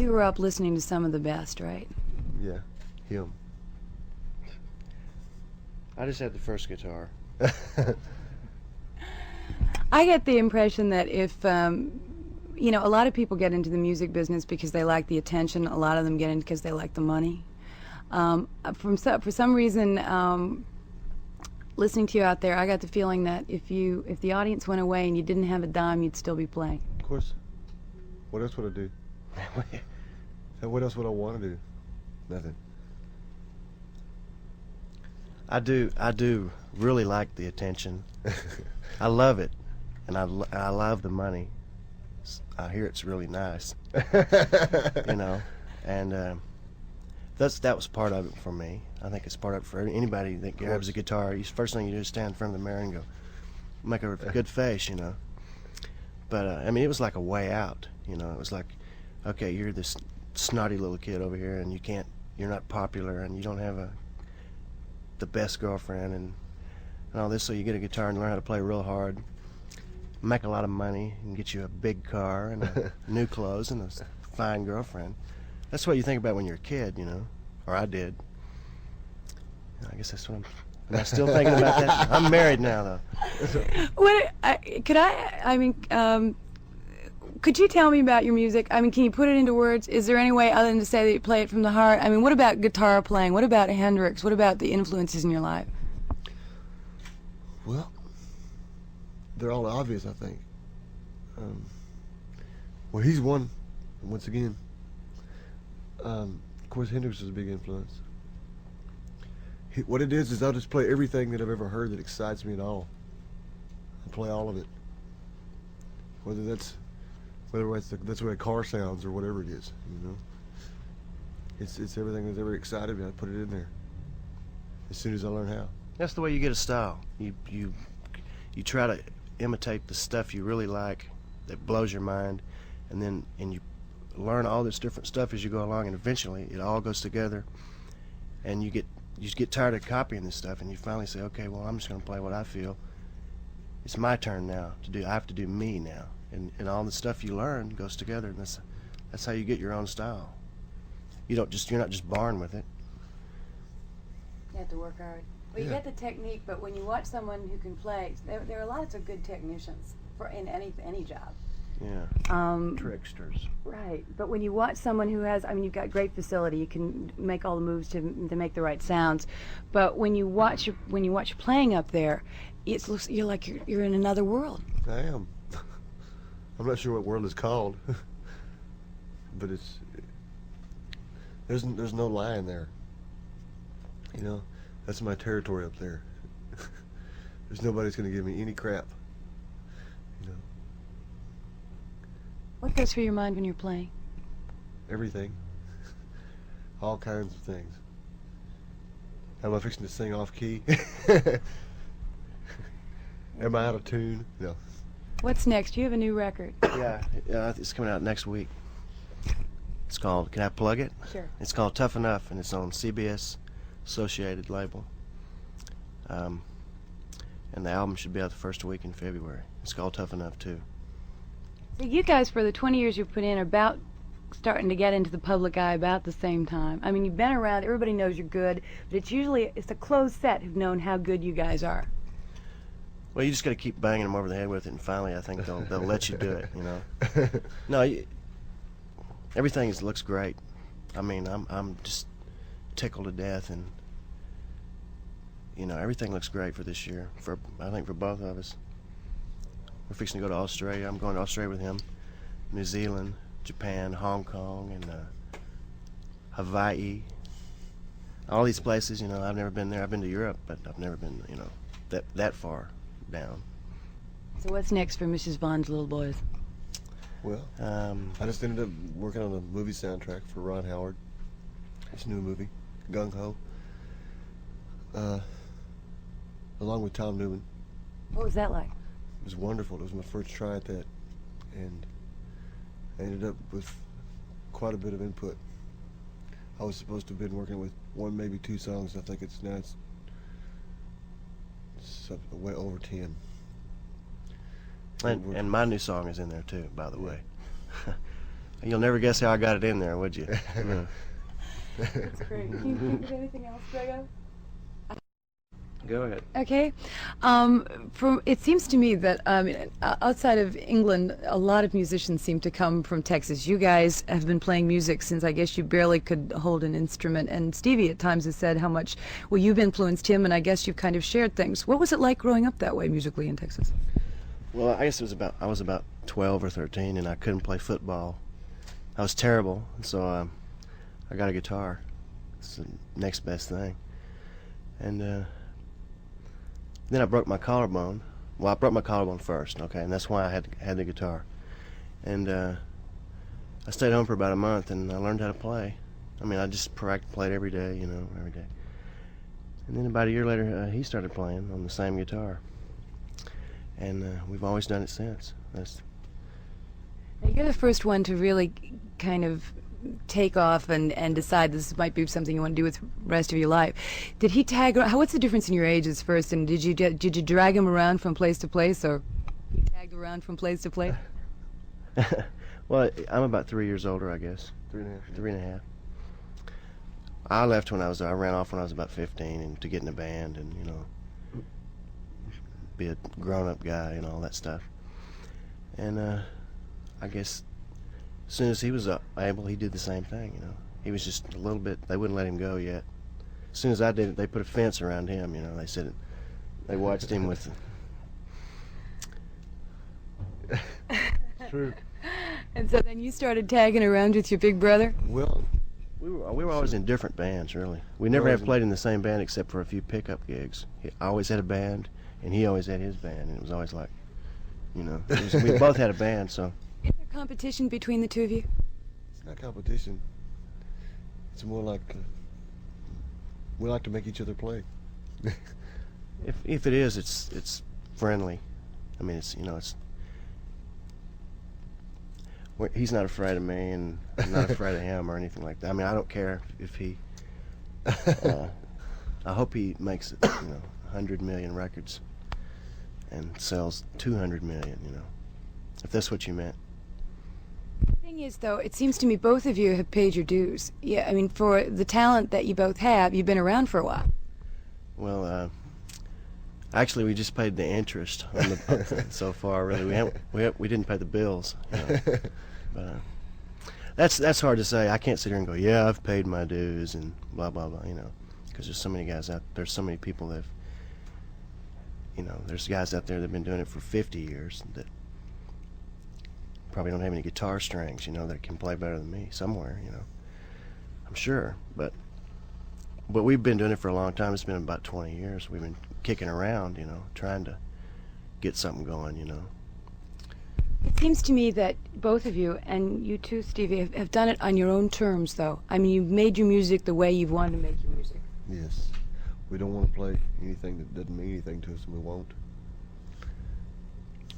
You grew up listening to some of the best, right? Yeah, him. I just had the first guitar. I get the impression that if, you know, a lot of people get into the music business because they like the attention. A lot of them get in because they like the money. For some reason, listening to you out there, I got the feeling that if the audience went away and you didn't have a dime, you'd still be playing. Of course. What else would I do? And what else would I want to do? Nothing. I do really like the attention. I love it, and I love the money. I hear it's really nice, you know, and that was part of it for me. I think it's part of it for anybody that grabs a guitar. First thing you do is stand in front of the mirror and go, make a good face, you know. But I mean, it was like a way out, you know. It was like, okay, you're this snotty little kid over here, and you're not popular, and you don't have the best girlfriend and all this, so you get a guitar and learn how to play real hard, make a lot of money, and get you a big car and new clothes and a fine girlfriend. That's what you think about when you're a kid, you know, or I did. I guess that's what I'm still thinking about that. I'm married now, though. Could you tell me about your music? I mean, can you put it into words? Is there any way other than to say that you play it from the heart? I mean, what about guitar playing? What about Hendrix? What about the influences in your life? Well, they're all obvious, I think. Well, he's one, once again. Of course, Hendrix is a big influence. What it is I'll just play everything that I've ever heard that excites me at all. I play all of it. Whether that's the way a car sounds or whatever it is, you know. It's everything that's ever excited me. I put it in there as soon as I learn how. That's the way you get a style. You try to imitate the stuff you really like that blows your mind, and you learn all this different stuff as you go along, and eventually it all goes together, and you just get tired of copying this stuff, and you finally say, okay, well, I'm just going to play what I feel. It's my turn now to do. I have to do me now. And all the stuff you learn goes together, and that's how you get your own style. You're not just born with it. You have to work hard. Well, you get the technique, but when you watch someone who can play, there are lots of good technicians in any job. Yeah. Tricksters. Right, but when you watch someone who has, I mean, you've got great facility. You can make all the moves to make the right sounds. But when you watch playing up there, you're like you're in another world. I am. I'm not sure what world it's called, but there's no line there. You know, that's my territory up there. There's nobody's going to give me any crap. You know. What goes through your mind when you're playing? Everything. All kinds of things. Am I fixing to sing off key? Am I out of tune? No. What's next? You have a new record. Yeah, it's coming out next week. It's called, can I plug it? Sure. It's called Tough Enough, and it's on CBS Associated label. And the album should be out the first week in February. It's called Tough Enough, too. So you guys, for the 20 years you've put in, are about starting to get into the public eye about the same time. I mean, you've been around, everybody knows you're good, but it's a closed set who've known how good you guys are. Well, you just got to keep banging them over the head with it, and finally, I think they'll let you do it. You know. No, everything looks great. I mean, I'm just tickled to death, and you know, everything looks great for this year. I think for both of us. We're fixing to go to Australia. I'm going to Australia with him, New Zealand, Japan, Hong Kong, and Hawaii. All these places, you know, I've never been there. I've been to Europe, but I've never been, you know, that far down. So what's next for Mrs. Vaughn's little boys? Well, I just ended up working on a movie soundtrack for Ron Howard. His new movie, Gung Ho. Along with Tom Newman. What was that like? It was wonderful. It was my first try at that, and I ended up with quite a bit of input. I was supposed to have been working with one, maybe two songs. I think it's way over 10. And my new song is in there too, by the way. You'll never guess how I got it in there, would you? No. That's great. Can you think of anything else, Grego? Go ahead. Okay. It seems to me that outside of England, a lot of musicians seem to come from Texas. You guys have been playing music since I guess you barely could hold an instrument. And Stevie at times has said how much, well, you've influenced him, and I guess you've kind of shared things. What was it like growing up that way musically in Texas? Well, I guess I was about 12 or 13, and I couldn't play football. I was terrible, so I got a guitar. It's the next best thing. And then I broke my collarbone. Well, I broke my collarbone first, okay, and that's why I had the guitar. And I stayed home for about a month, and I learned how to play. I mean, I just played every day, you know, every day. And then about a year later, he started playing on the same guitar. And we've always done it since. You're the first one to really kind of take off and decide this might be something you want to do with the rest of your life. Did he tag around? What's the difference in your ages first? And did you drag him around from place to place, or he tagged around from place to place? Well, I'm about 3 years older, I guess. 3.5. 3.5. I left I ran off when I was about 15, and to get in a band and, you know, be a grown-up guy and all that stuff. And I guess as soon as he was able, he did the same thing, you know. He was just a little bit, they wouldn't let him go yet. As soon as I did it, they put a fence around him, you know. They said they watched him with... True. And so then you started tagging around with your big brother? Well, We were always in different bands, really. We never have played in the same band except for a few pickup gigs. I always had a band, and he always had his band, and it was always like, you know, we both had a band, so... Is there competition between the two of you? it's not competition. It's more like we like to make each other play. If it is, it's friendly. I mean, it's, you know, he's not afraid of me, and I'm not afraid of him or anything like that. I mean, I don't care if he. I hope he makes, you know, 100 million records and sells 200 million. You know, if that's what you meant. The thing is, though, it seems to me both of you have paid your dues. Yeah, I mean, for the talent that you both have, you've been around for a while. Well, actually, we just paid the interest on the so far. Really, we didn't pay the bills. You know. But that's hard to say. I can't sit here and go, yeah, I've paid my dues and blah blah blah. You know, because there's so many guys out. There's so many people that, you know, there's guys out there that've been doing it for 50 years that probably don't have any guitar strings. You know, that can play better than me somewhere. You know, I'm sure, but we've been doing it for a long time. It's been about 20 years. We've been kicking around, you know, trying to get something going, you know. It seems to me that both of you, and you too, Stevie, have done it on your own terms, though. I mean, you've made your music the way you've wanted to make your music. Yes. We don't want to play anything that doesn't mean anything to us, and we won't.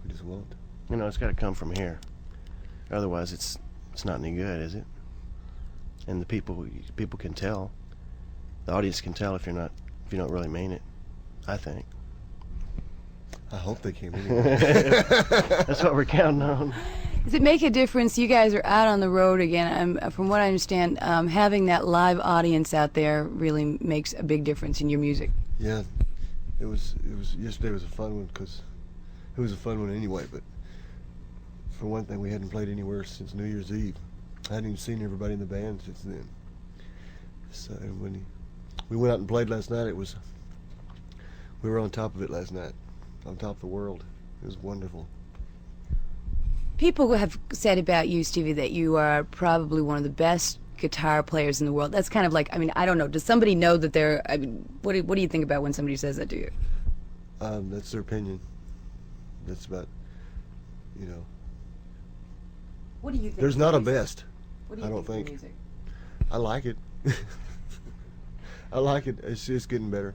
We just won't. You know, it's got to come from here. Otherwise, it's not any good, is it? And the people can tell. The audience can tell if you don't really mean it, I think. I hope they came anyway. That's what we're counting on. Does it make a difference? You guys are out on the road again. From what I understand, having that live audience out there really makes a big difference in your music. Yeah, it was. Yesterday was a fun one because it was a fun one anyway. But for one thing, we hadn't played anywhere since New Year's Eve. I hadn't even seen everybody in the band since then. So when we went out and played last night, we were on top of it last night. On top of the world. It was wonderful. People have said about you, Stevie, that you are probably one of the best guitar players in the world. That's kind of like, I mean, I don't know. Does somebody know that they're, I mean, what do you think about when somebody says that to you? That's their opinion. That's about, you know. What do you think? There's not a best. What do you I don't think. think. Of music? I like it. I like it. It's just getting better.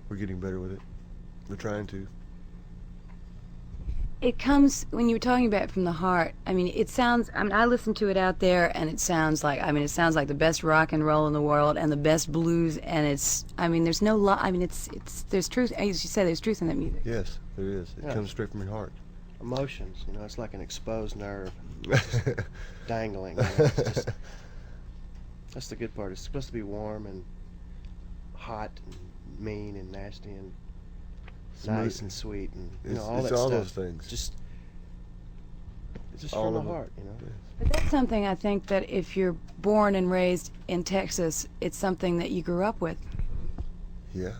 We're getting better with it. We're trying to. It comes, when you were talking about it from the heart, I mean, it sounds, I mean, I listen to it out there, and it sounds like the best rock and roll in the world, and the best blues, and it's, I mean, there's no there's truth, as you say, there's truth in that music. Yes, there is. It comes straight from your heart. emotions. You know, it's like an exposed nerve, just dangling. You know? It's just, that's the good part. It's supposed to be warm and hot and mean and nasty and nice and sweet and you know all it's that all stuff. those things. It's just All from the of it. heart, you know. Yeah. But that's something I think that if you're born and raised in Texas, it's something that you grew up with. Yeah,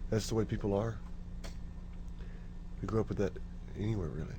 that's the way people are. We grew up with that anywhere, really.